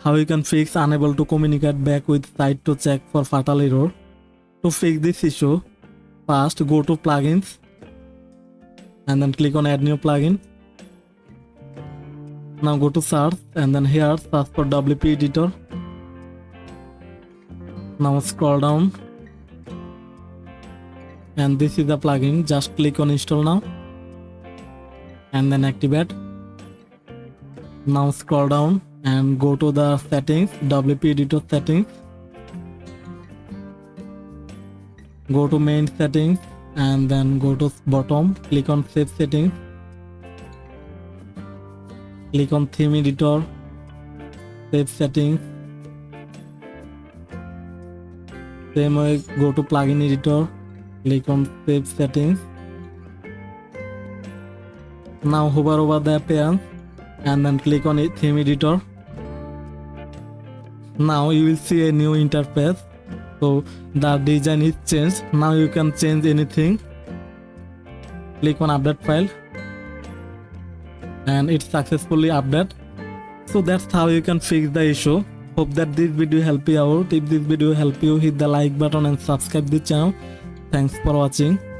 how you can fix unable to communicate back with site to check for fatal error. To fix this issue, first go to plugins and then click on add new plugin. Now go to search and then here search for WP editor. Now scroll down and this is the plugin. Just click on install now and then activate. Now scroll down and go to the settings, WP editor settings. Go to main settings and then go to bottom, click on save settings. Click on theme editor, save settings. Same way, go to plugin editor, click on save settings. Now hover over the appearance and then click on theme editor. Now you will see a new interface. So the design is changed. Now you can change anything. Click on update file and it's successfully updated. So that's how you can fix the issue. Hope that this video help you out. If this video help you, hit the like button and subscribe the channel. Thanks for watching.